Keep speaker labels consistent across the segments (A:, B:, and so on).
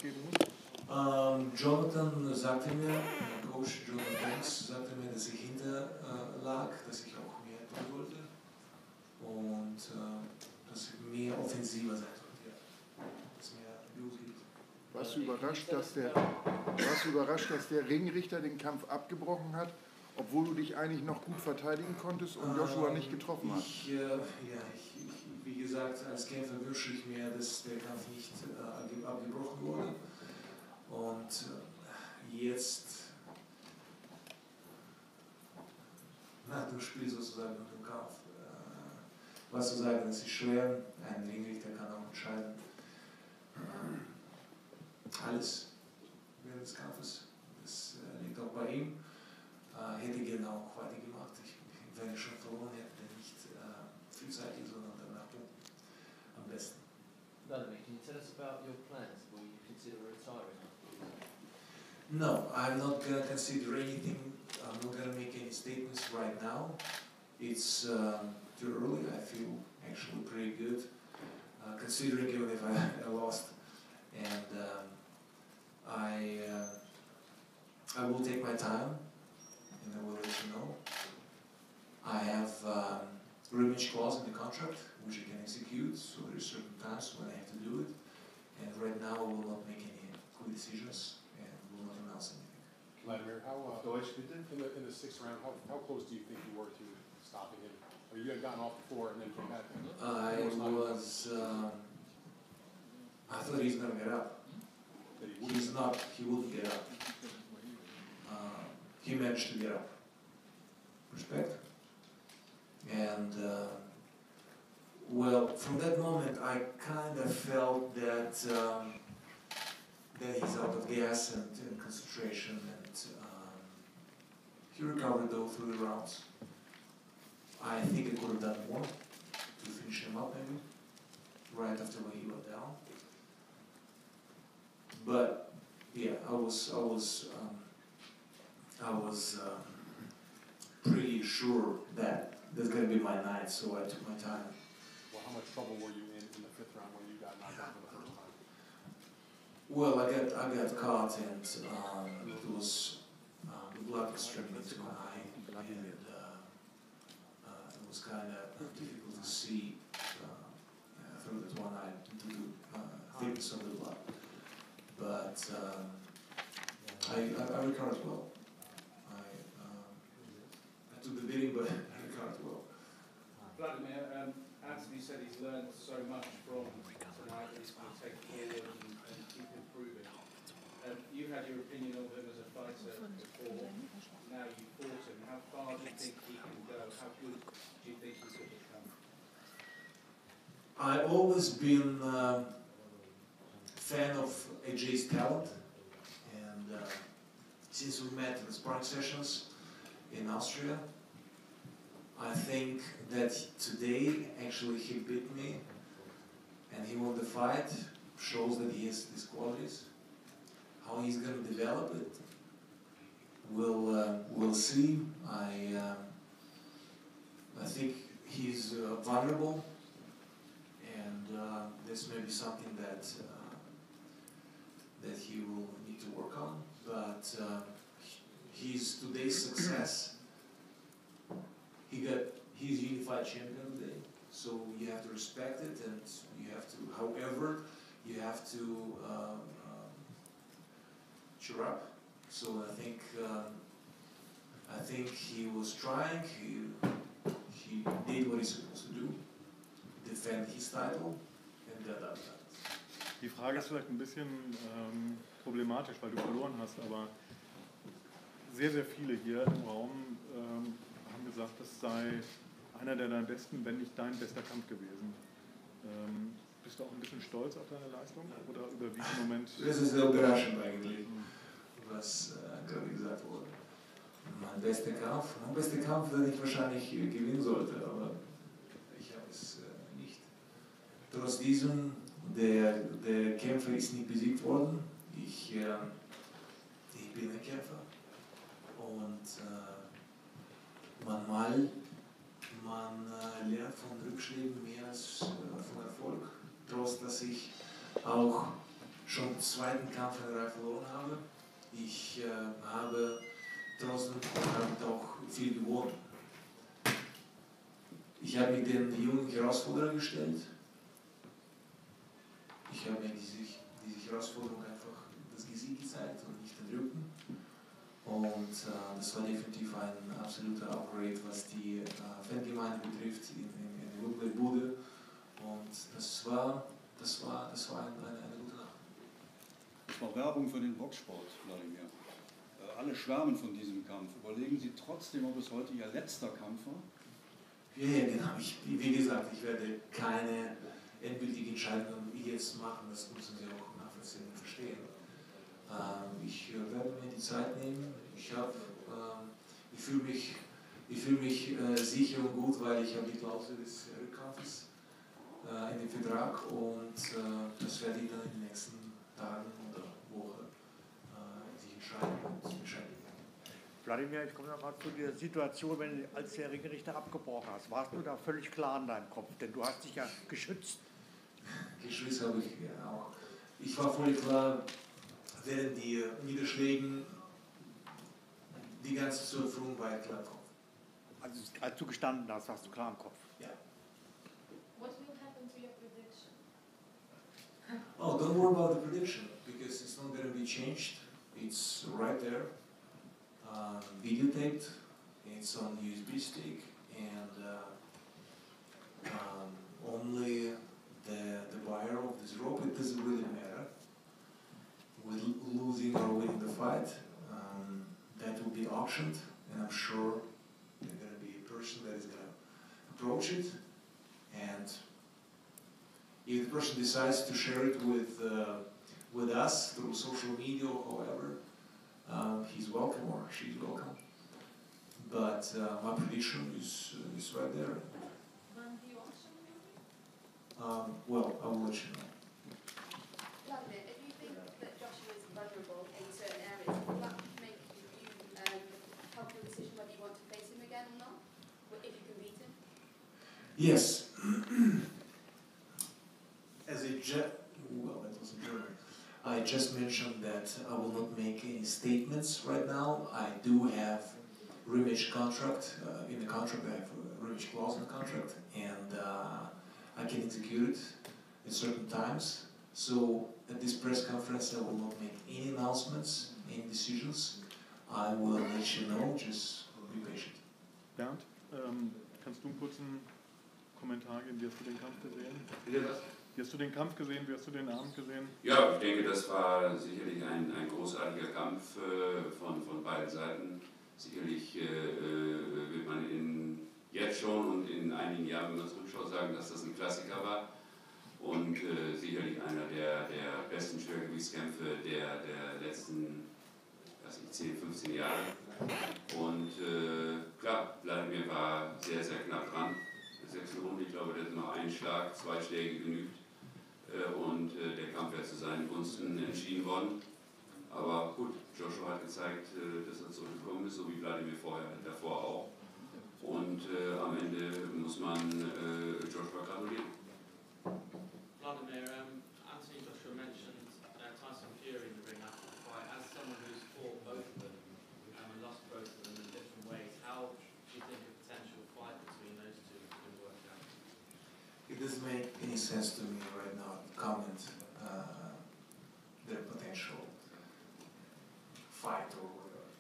A: geben musst?
B: Jonathan sagte mir, der Coach Jonathan Banks sagte mir, dass ich hinter lag, dass ich auch mehr tun wollte und dass ich mehr offensiver sein sollte, ja. Dass mehr Blut gibt.
A: Warst du überrascht, dass der Ringrichter den Kampf abgebrochen hat, obwohl du dich eigentlich noch gut verteidigen konntest und Joshua nicht getroffen hat?
B: Wie gesagt, als Kämpfer wünsche ich mir, dass der Kampf nicht abgebrochen wurde. Und jetzt, nach dem Spiel sozusagen und dem Kampf, was zu sagen, das ist schwer. Ein Ringrichter kann auch entscheiden. Alles während des Kampfes, das liegt auch bei ihm. Hätte ich gerne auch weitergemacht. Wenn ich schon verloren hätte, nicht frühzeitig, sondern danach am besten.
C: Vladimir, can you tell us about your plans? Will you consider retiring?
B: No, I'm not going to consider anything. I'm not going to make any statements right now. It's too early. I feel actually pretty good, considering even if I lost. And I will take my time, and I will let you know. I have rematch clause in the contract, which I can execute, so there are certain times when I have to do it. And right now I will not make any quick decisions and will not announce anything.
D: Wladimir, in the sixth round, how close do you think you were to stopping him? Or you had gotten off before and then came back?
B: I thought he's going to get up. He wouldn't get up. He managed to get up. Respect. And well, from that moment I kind of felt that he's out of gas and concentration, and he recovered though through the rounds. I think I could have done more to finish him up maybe, right after when he went down. But yeah, I was pretty sure that that's going to be my night, so I took my time.
D: Well, how much trouble were you in the fifth round when you got knocked out for the first time?
B: Well, I got caught, and it was the blood was streaming into my eye, and it was kind of difficult to see through that one eye due to thickness of the blood. But I recovered well. I took the beating, but I recovered well.
E: Wladimir, Anthony said he's learned so much from tonight that he's going to take forward and keep improving. You had your opinion of him as a fighter before. Now you fought him. How far do you think he can go? How good do you think he could become?
B: I've always been a fan of AJ's talent, and since we met in the sparring sessions in Austria, I think that today actually he beat me and he won the fight, shows that he has these qualities. How he's going to develop it, we'll see. I think he's vulnerable, and this may be something that he will need to work on. But his today's success, he's unified champion today, so you have to respect it, and you have to, however, you have to cheer up. So I think he was trying. He did what he's supposed to do, defend his title, and got out of that.
A: Die Frage ist vielleicht ein bisschen problematisch, weil du verloren hast, aber sehr, sehr viele hier im Raum haben gesagt, das sei einer der deinen besten, wenn nicht dein bester Kampf gewesen. Bist du auch ein bisschen stolz auf deine Leistung oder überwiegt im Moment?
B: Das ist sehr überraschend eigentlich, was gerade gesagt wurde. Mein bester Kampf, den ich wahrscheinlich gewinnen sollte, aber ich habe es nicht. Trotz diesem, der Kämpfer ist nicht besiegt worden. Ich bin ein Kämpfer. Und man lernt von Rückschlägen mehr als von Erfolg. Trotz, dass ich auch schon den zweiten Kampf in der Reihe verloren habe. Ich habe trotzdem damit auch viel gewonnen. Ich habe mir den jungen Herausforderer gestellt. Ich habe mir diese Herausforderung einfach das Gesicht gezeigt und nicht den Rücken. Und das war definitiv ein absoluter Upgrade, was die Fangemeinde betrifft in der Bude. Und das war eine gute Nacht.
F: Das war Werbung für den Boxsport, Wladimir. Alle schwärmen von diesem Kampf. Überlegen Sie trotzdem, ob es heute Ihr letzter Kampf war?
B: Ja, genau. Wie gesagt, ich werde keine endgültige Entscheidung jetzt machen. Das müssen Sie auch nachvollziehen und verstehen. Ich werde mir die Zeit nehmen. Ich fühle mich sicher und gut, weil ich habe die Klausel des Rückkampfes in dem Vertrag und das werde ich dann in den nächsten Tagen oder Woche sich entscheiden und beschäftigen.
G: Wladimir, ich komme noch mal zu der Situation, als der Ringrichter abgebrochen hast. Warst du da völlig klar in deinem Kopf? Denn du hast dich ja geschützt.
B: Geschützt habe ich ja auch. Ich war völlig klar, während die Niederschlägen die ganze Situation war klar im Kopf.
G: Also, als du gestanden hast, warst du klar im Kopf.
B: Ja.
H: What will happen to your prediction?
B: Oh, don't worry about the prediction because it's not going to be changed. It's right there, videotaped. It's on USB stick, and only the buyer of this rope. It doesn't really matter. With losing or winning the fight, that will be auctioned, and I'm sure there's going to be a person that is going to approach it, and if the person decides to share it with us through social media or however, he's welcome or she's welcome. But my prediction is right there.
H: When do you auction?
B: Well, I will let you know.
H: Wladimir, if you think that Joshua is vulnerable in certain areas, will that make you help your decision whether you want to face him again or not? If you can beat him?
B: Yes. Well, that was in German. I just mentioned that I will not make any statements right now. I do have rematch contract. In the contract, I have a rematch clause in the contract, and I can execute it at certain times. So at this press conference, I will not make any announcements, any decisions. I will let you know. Just be patient.
A: Bernd, kannst du einen kurzen Kommentar geben? Wie hast du den Kampf gesehen?
I: Bitte was?
A: Wie hast du den Kampf gesehen? Wie hast du den Abend gesehen?
I: Ja, ich denke, das war sicherlich ein großartiger Kampf von beiden Seiten. Sicherlich wird man jetzt schon und in einigen Jahren, wenn man zurückschaut, sagen, dass das ein Klassiker war. Und sicherlich einer der besten Schwergewichtskämpfe der letzten 10, 15 Jahre. Und klar, Wladimir war sehr, sehr knapp dran. In der 6. Runde, ich glaube, der ist noch ein Schlag, 2 Schläge genügt. Und der Kampf wäre zu seinen Gunsten entschieden worden. Aber gut, Joshua hat gezeigt, dass er zurückgekommen ist, so wie Wladimir davor auch. Und am Ende muss man Joshua gratulieren.
C: Wladimir, Anthony Joshua mentioned Tyson Fury in the ring after the fight. As someone who's fought both of them and lost both of them in different ways, how do you think a potential fight between those two could work out?
B: It doesn't make any sense to me right now to comment their potential fight or whatever.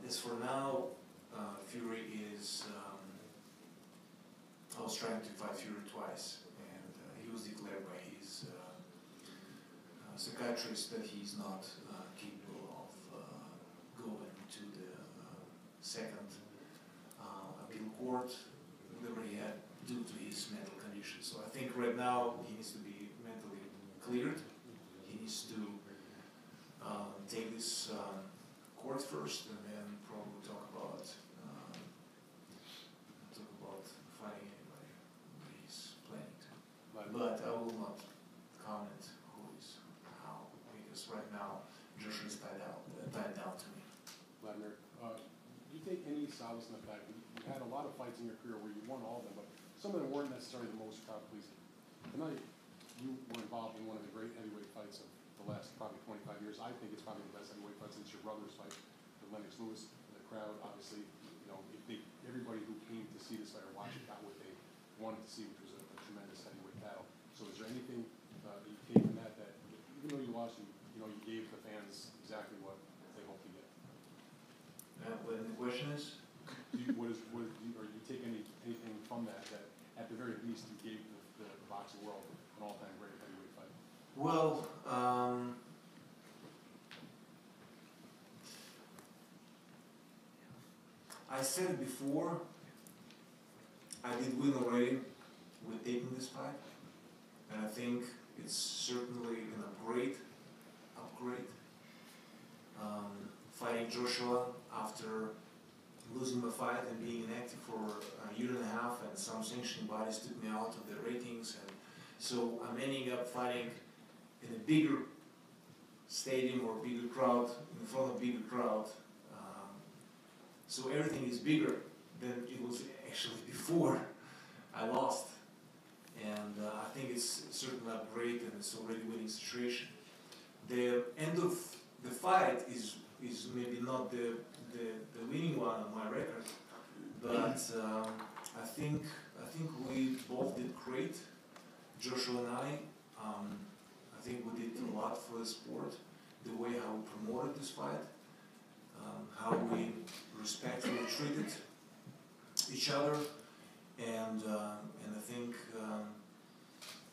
B: As for now, Fury is. I was trying to fight Fury twice, and he was declared by his psychiatrist that he's not capable of going to the second appeal court, whatever he had, due to his mental condition. So I think right now he needs to be mentally cleared. He needs to take this court first, and then probably talk about fighting anybody that he's planning to. But I will not comment who is how, because right now Joshua is tied down to me.
D: Wladimir, do you take any solace in the fact that you had a lot of fights in your career where you won all of them, but some of them weren't necessarily the most crowd pleasing? Tonight, you were involved in one of the great heavyweight fights fights of the last probably 25 years. I think it's probably the best heavyweight fight since your brother's fight with Lennox Lewis. The crowd, obviously, you know, everybody who came to see this fight or watch it got what they wanted to see, which was a tremendous heavyweight battle. So is there anything that you take from that even though you lost, you know, you gave the fans exactly what they hoped to get?
B: Well, the question is?
D: Or you take anything from that at the very least you gave the boxing world an all-time great heavyweight fight?
B: Well, I said it before, I did win already with taking this fight, and I think it's certainly a great upgrade. Fighting Joshua after losing the fight and being inactive for a year and a half, and some sanctioning bodies took me out of the ratings, and so I'm ending up fighting in a bigger stadium or bigger crowd, in front of a bigger crowd. So everything is bigger than it was actually before I lost. And I think it's certainly a great and it's already winning situation. The end of the fight is maybe not the winning one on my record, but I think we both did great, Joshua and I. I think we did a lot for the sport, the way how we promoted this fight, how we respectfully treated each other, and I think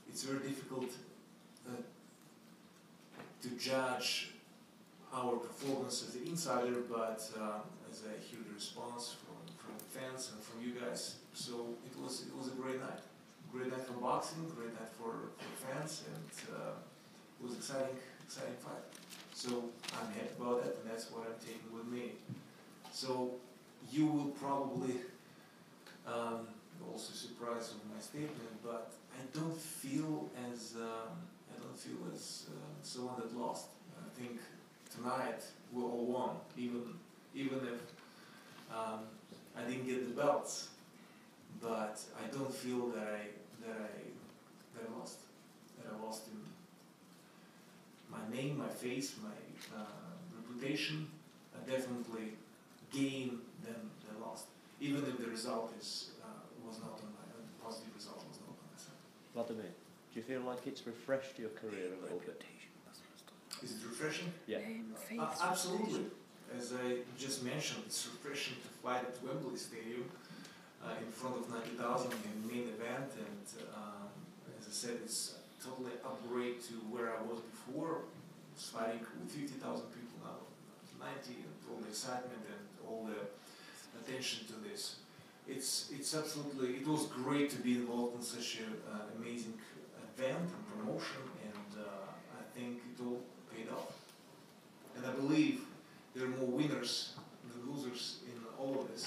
B: it's very difficult to judge our performance as the insider, but as I hear the response from the fans and from you guys, so it was a great night for boxing, great night for fans, and it was exciting fight. So I'm happy about that, and that's what I'm taking with me. So you will probably also surprised with my statement, but I don't feel as someone that lost. I think tonight we all won, even if I didn't get the belts. But I don't feel that I lost. That I lost in my name, my face, my reputation. I definitely gained than lost. Even if the result was not on my own, the positive result was not on my side.
J: Vladimir, do you feel like it's refreshed your career a little bit?
B: Is it refreshing?
J: Yeah.
B: Absolutely. As I just mentioned, it's refreshing to fight at Wembley Stadium in front of 90,000 in the main event, and as I said, it's a totally upgrade to where I was before. I was fighting with 50,000 people now, 90, and all the excitement and all the attention to this. It's absolutely, it was great to be involved in such an amazing event and promotion, and I think it all paid off. And I believe there are more winners than losers in all of this.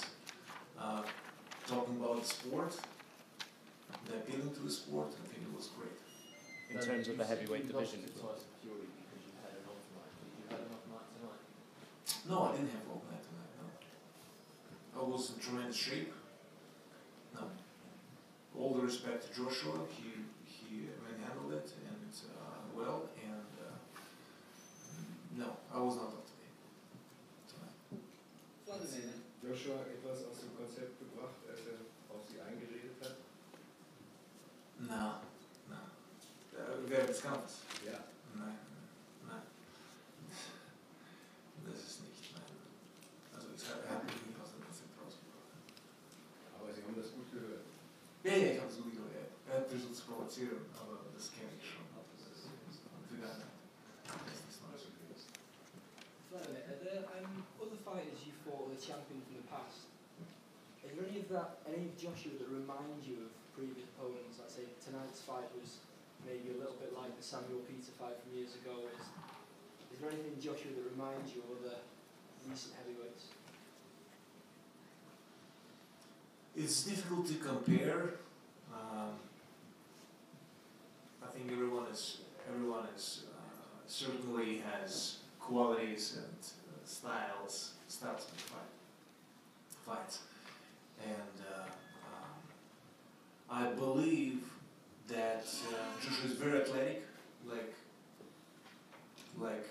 B: Talking about the sport, the appealing to the sport, I think it was great.
J: In terms of the heavyweight division as well?
B: No, I didn't have all night tonight, no. I was in tremendous shape. No. All the respect to Joshua, he manhandled it and well, and no, I was not up today. Tonight.
K: Joshua etwas aus dem Konzept gebracht, als auf Sie eingeredet hat?
B: No. Während des Kampfes?
K: Ja.
B: Nein. Das ist nicht, nein. Also er hat mich nie aus dem Konzept rausgebracht.
K: Aber Sie haben das gut gehört?
B: Ja, ich habe es gut gehört. Er hat versucht zu provozieren, aber das kenne ich schon. Das ist Vergangenheit. Das ist nichts Neues gewesen.
L: Vladimir, are there other fighters you fought the champion from the past? Is there any of Joshua that remind you of previous opponents? Let's say tonight's fight was maybe a little bit like the Samuel Peter fight from years ago. Is there anything in Joshua that reminds you of other recent heavyweights?
B: It's difficult to compare. I think everyone is certainly has qualities and styles of fights, and I believe that Joshua is very athletic, like like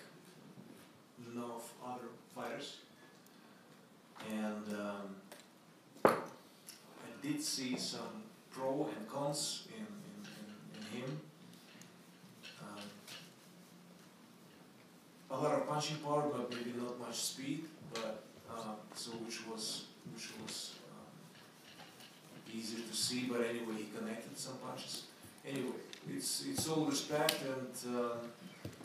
B: none of other fighters. And I did see some pro and cons in him. A lot of punching power, but maybe not much speed. But so which was easier to see. But anyway, he connected some punches. Anyway, it's all respect and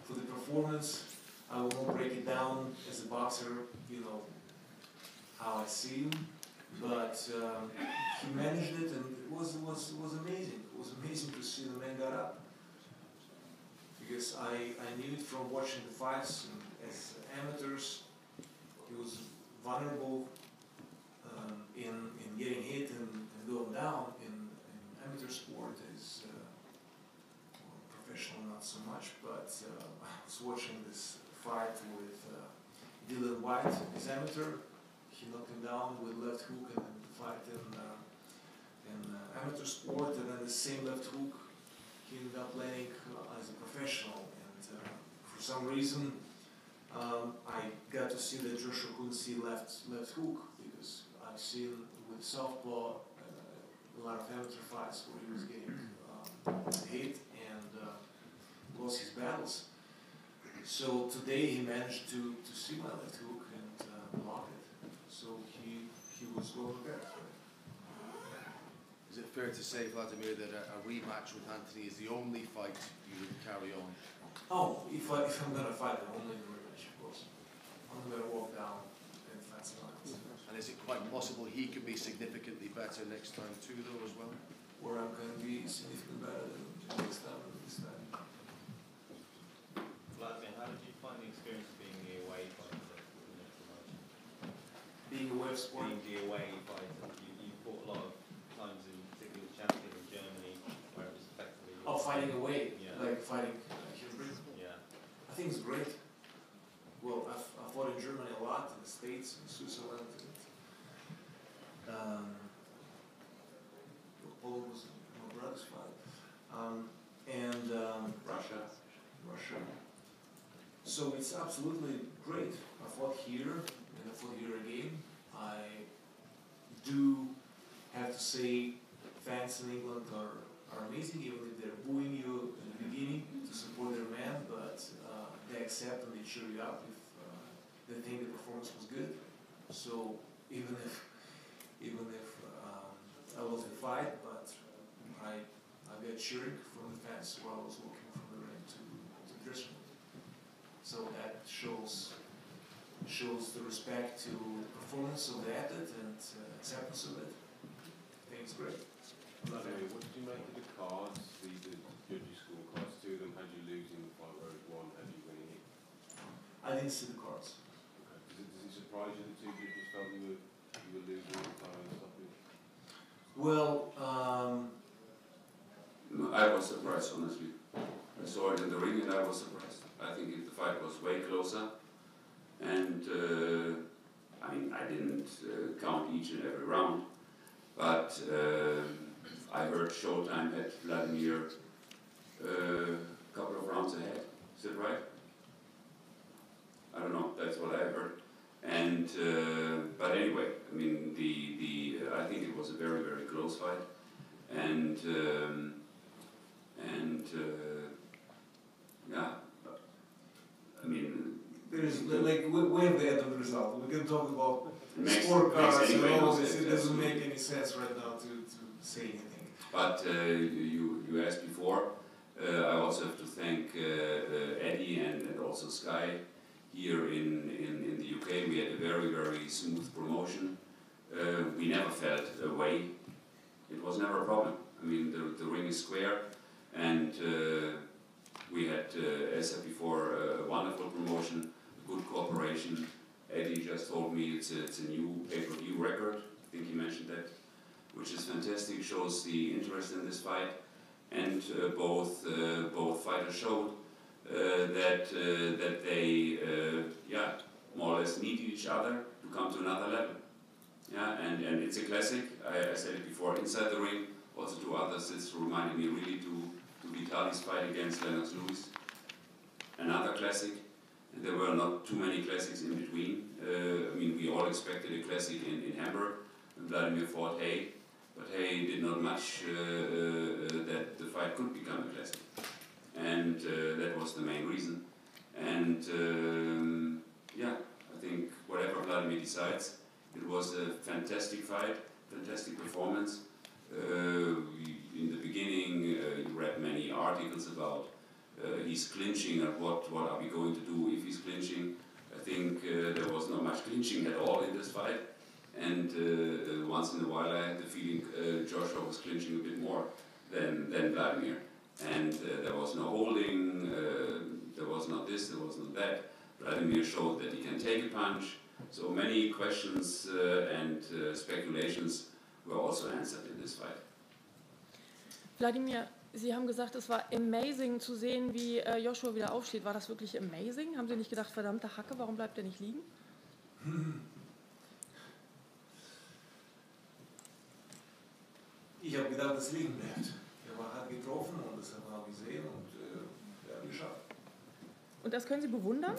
B: for the performance. I will not break it down as a boxer, you know, how I see him, but he managed it, and it was amazing. It was amazing to see the man got up, because I knew it from watching the fights. And as amateurs, he was vulnerable in getting hit and going down. In amateur sport is professional, not so much. But I was watching this fight with Dylan White, his amateur. He knocked him down with left hook, and then the fight in amateur sport, and then the same left hook he ended up landing as a professional. And for some reason, I got to see that Joshua couldn't see left hook, because I've seen with southpaw a lot of amateur fights where he was getting hit and lost his battles. So today he managed to see my left hook and block it. So he was well prepared for it.
M: Is it fair to say, Wladimir, that a rematch with Anthony is the only fight you would carry on?
B: Oh, if I'm going to fight, only in the rematch, of course. I'm going to walk down and fight someone else.
M: And is it quite possible he could be significantly better next time too, though, as well?
B: Or I'm going to be significantly better than next time or this time.
N: Wladimir, how did you find the experience of being the away fighter?
B: Being away of sport?
N: Being the away fighter. You fought a lot of times, in particularly with champion in Germany, where it was effectively...
B: Oh, fighting away?
N: Yeah.
B: Like fighting here in Britain?
N: Yeah.
B: I think it's great. Well, I fought in Germany a lot, in the States, in Switzerland. Poland was my brother's fight. Russia. So it's absolutely great. I fought here, and I fought here again. I do have to say, fans in England are amazing, even if they're booing you in the beginning to support their man, but they accept and they cheer you up if they think the performance was good. So even if I was in fight, but I got cheering from the fans while I was walking from the ring to the dressing room. So that shows the respect to the performance of the athlete and acceptance of it. I think it's great.
K: Vladimir, what did you make of the cards, the judges' scorecards? Two of them had you losing the fight, whereas one had you winning it.
B: I didn't see the cards.
K: Okay. Does it surprise you that two judges felt you were losing all the time and stuff?
B: Well,
I: I was surprised, honestly. I saw it in the ring and I was surprised. I think the fight was way closer. And I mean, I didn't count each and every round, but I heard Showtime had Wladimir a couple of rounds ahead. Is that right? I don't know. That's what I heard. And but anyway, I mean, I think it was a very, very close fight, and yeah, I mean,
B: there is like we have the end of the result. We can talk about
I: makes
B: scorecards and all
I: no
B: this.
I: sense,
B: It doesn't make any sense right now to say anything.
I: But you asked before. I also have to thank Eddie and also Sky. Here in the UK, we had a very, very smooth promotion. We never felt away. It was never a problem. I mean, the ring is square, and we had, as I said before, a wonderful promotion, good cooperation. Eddie just told me it's a new pay-per-view record. I think he mentioned that, which is fantastic. Shows the interest in this fight, and both fighters showed that they more or less need each other to come to another level. Yeah, and it's a classic. I said it before, inside the ring, also to others. It's reminding me really to Vitali's fight against Lennox Lewis. Another classic. There were not too many classics in between. I mean, we all expected a classic in Hamburg, and Wladimir fought Hay, but Hay did not much that the fight could become a classic. And that was the main reason. And yeah, I think whatever Wladimir decides, it was a fantastic fight, fantastic performance. In the beginning, you read many articles about he's clinching and what are we going to do if he's clinching. I think there was not much clinching at all in this fight. And once in a while I had the feeling Joshua was clinching a bit more than Wladimir. And there was no holding, there was not this, there was not that. Wladimir showed that he can take a punch. So many questions and speculations were also answered in this fight.
O: Wladimir, Sie haben gesagt, es war amazing zu sehen, wie Joshua wieder aufsteht. War das wirklich amazing? Haben Sie nicht gedacht, verdammte Hacke, warum bleibt er nicht liegen?
B: Ich habe gedacht, dass er liegen bleibt. Er war hart getroffen und das haben wir auch gesehen und er hat geschafft.
O: Und das können Sie bewundern?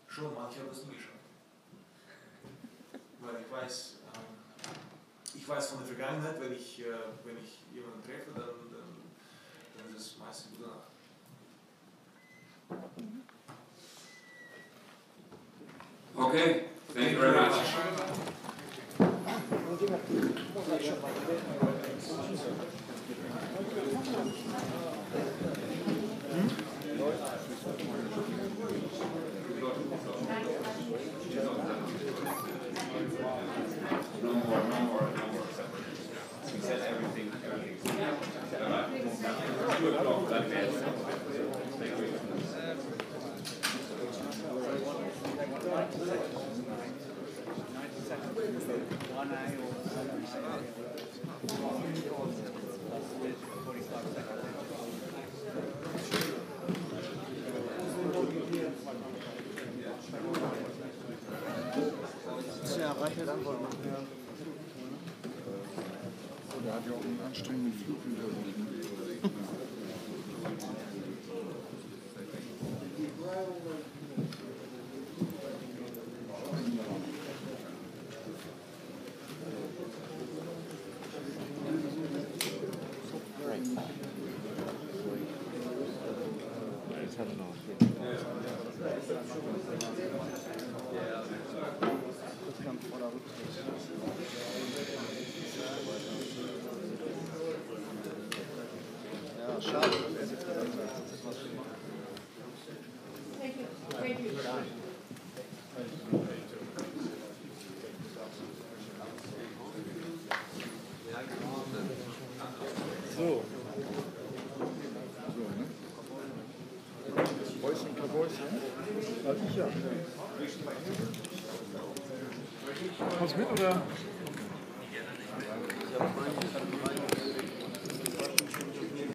B: Schon, manche haben das nie geschafft. Weil ich weiß von der Vergangenheit, wenn ich jemanden treffe, dann ist es meistens gut danach.
I: Okay, thank you very much. No more. We said everything. 2 o'clock, that is. Thank you.
P: Ja, reichert Antwort machen. Der hat ja auch einen anstrengenden Flug hinter sich. Ja, schade, dass er sich dran hat.
A: So. Häuschen per Häuschen. Ich ja. Kommst du mit oder? Ich habe